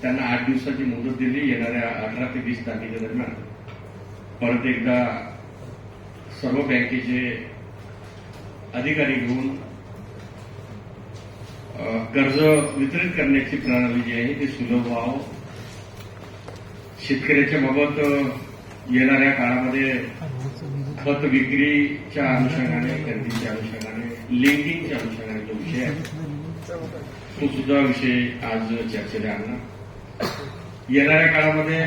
त्यांना 8 दिवसाची मुदत दिली. येणाऱ्या 18 ते 20 तारखेच्या दरम्यान परत एकदा सर्व बँकेचे अधिकारी घेऊन कर्ज वितरित करण्याची प्रणाली जी आहे ते सुलभ व्हावं. शेतकऱ्याच्या बाबत येणाऱ्या काळामध्ये खत विक्रीच्या अनुषंगाने, खरेदीच्या अनुषंगाने, लिंकिंगच्या अनुषंगाने जो विषय आहे तो सुद्धा विषय आज चर्चेला आणला. येणाऱ्या काळामध्ये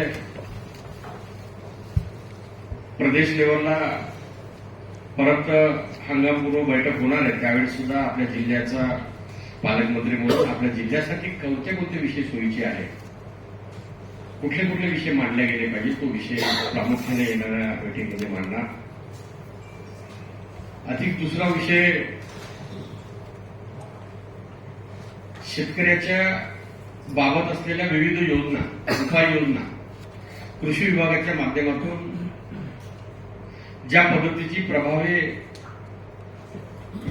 प्रदेश लेवलला परत हंगामपूर्व बैठक होणार आहे. त्यावेळेस सुद्धा आपल्या जिल्ह्याचा पालकमंत्री म्हणून आपल्या जिल्ह्यासाठी कोणते विषय सोयीचे आहेत, कुठले विषय मांडले गेले पाहिजे, तो विषय प्रामुख्याने येणाऱ्या बैठकीमध्ये मांडणार. अधिक दुसरा विषय शेतकऱ्याच्या बाबत असलेल्या विविध योजना, उपाययोजना कृषी विभागाच्या माध्यमातून ज्या पद्धतीची प्रभावी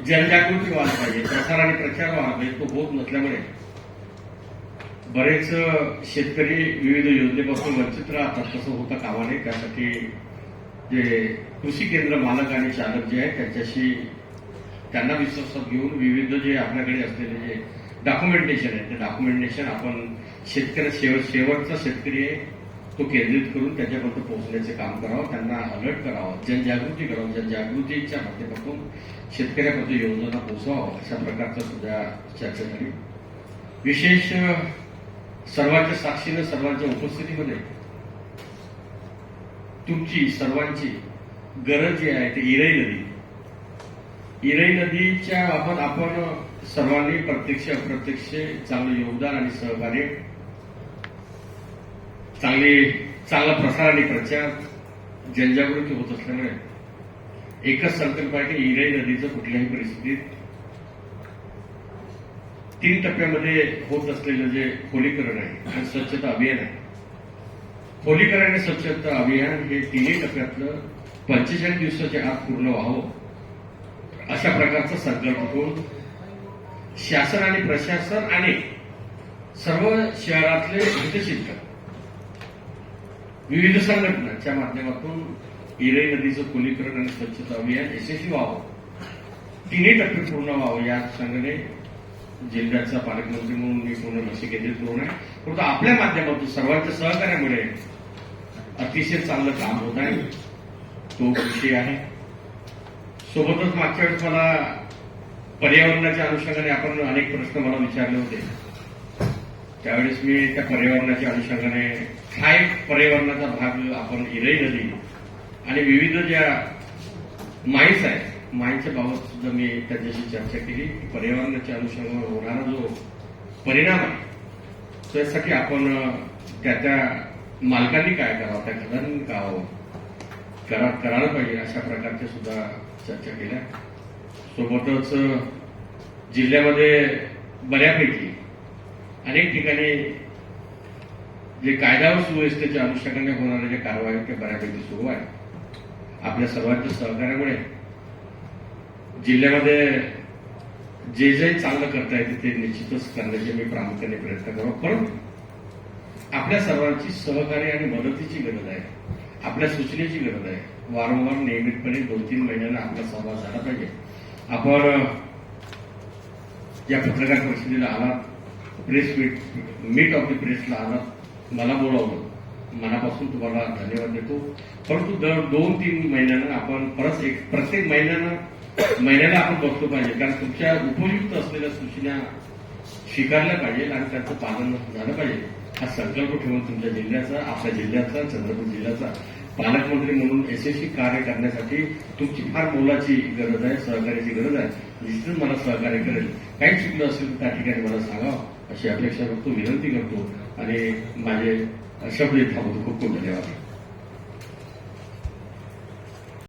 जनजागृती व्हायला पाहिजे, प्रसार आणि प्रचार व्हायला पाहिजे, तो होत नसल्यामुळे बरेच शेतकरी विविध योजनेपासून वंचित राहतात. तसं होता कामा नये. त्यासाठी जे कृषी केंद्र मालक आणि चालक जे आहेत त्यांच्याशी त्यांना विश्वासात घेऊन विविध जे आपल्याकडे असलेले जे डॉक्युमेंटेशन आहे ते डॉक्युमेंटेशन आपण शेवटचा शेतकरी आहे तो केंद्रित करून त्याच्यापर्यंत पोहोचण्याचे काम करावं, त्यांना अलर्ट करावं, जनजागृती करावं, जनजागृतीच्या माध्यमातून शेतकऱ्यापर्यंत योजना पोहोचवावं, अशा प्रकारचं सुद्धा चर्चा झाली. विशेष सर्वांच्या साक्षीनं, सर्वांच्या उपस्थितीमध्ये तुमची सर्वांची गरज जी आहे ती इरई नदीच्या बाबत आपण सर्वांनी प्रत्यक्ष अप्रत्यक्ष चांगलं योगदान आणि सहकार्य, चांगला प्रसार आणि प्रचार, जनजागृती होत असल्यामुळे एकच संकल्प आहे की इरई नदीचं कुठल्याही परिस्थितीत 3 टप्प्यामध्ये होत असलेलं जे खोलीकरण आहे आणि स्वच्छता अभियान आहे, खोलीकरण आणि स्वच्छता अभियान हे 3 टप्प्यातलं 45 दिवसाच्या आत पूर्ण व्हावं, अशा प्रकारचा संकल्प करून शासन आणि प्रशासन आणि सर्व शहरातले हितचिंतक विविध संघटनांच्या माध्यमातून इरई नदीचं खोलीकरण आणि स्वच्छता अभियान यशस्वी व्हावं, 3 टप्पे पूर्ण व्हावं या संघाने जिल्ह्याचा पालकमंत्री म्हणून मी पूर्ण लक्ष केंद्रित करून आहे. परंतु आपल्या माध्यमातून सर्वांच्या सहकार्यामुळे अतिशय चांगलं काम होत आहे, तो विषय आहे. सोबतच मागच्या वेळेस मला पर्यावरणाच्या अनुषंगाने आपण अनेक प्रश्न मला विचारले होते. त्यावेळेस मी त्या पर्यावरणाच्या अनुषंगाने हा एक पर्यावरणाचा भाग आपण इरई नदी आणि विविध ज्या माईन्स आहेत, माईन्सच्या बाबत सुद्धा मी त्याच्याशी चर्चा केली की पर्यावरणाच्या अनुषंगाने होणारा जो परिणाम आहे त्यासाठी आपण त्या मालकांनी काय करावं, त्या घरांनी करायला पाहिजे, अशा प्रकारच्या सुद्धा चर्चा केल्या. सोबतच जिल्ह्यामध्ये बऱ्यापैकी अनेक ठिकाणी जे कायदा व सुव्यवस्थेच्या अनुषंगाने होणाऱ्या ज्या कारवाई त्या बऱ्यापैकी सुरू आहे. आपल्या सर्वांच्या सहकार्यामुळे जिल्ह्यामध्ये जे चांगलं करता येते ते निश्चितच करण्याचे मी प्रामुख्याने प्रयत्न करावा. परंतु आपल्या सर्वांची सहकार्य आणि मदतीची गरज आहे, आपल्या सूचनेची गरज आहे. वारंवार नियमितपणे 2-3 महिन्यांना आपला सहभाग झाला पाहिजे. आपण या पत्रकार परिषदेला आलात, प्रेस मीट ऑफ द प्रेसला आलात, मला बोलावलं, मनापासून तुम्हाला धन्यवाद देतो. परंतु दर 2-3 महिन्यांना आपण प्रत्येक महिन्याला आपण बघतो पाहिजे, कारण तुमच्या उपयुक्त असलेल्या सूचना स्वीकारल्या पाहिजे आणि त्यांचं पालन झालं पाहिजे. हा संकल्प ठेवून तुमच्या जिल्ह्याचा, आपल्या जिल्ह्याचा, चंद्रपूर जिल्ह्याचा पालकमंत्री म्हणून यशस्वी कार्य करण्यासाठी तुमची फार मोलाची गरज आहे, सहकार्याची गरज आहे. निश्चितच मला सहकार्य करेल. काही चुकलं असेल तर त्या ठिकाणी मला सांगावं अशी अपेक्षा करतो, विनंती करतो आणि माझे शब्द थांबवतो. खूप खूप धन्यवाद.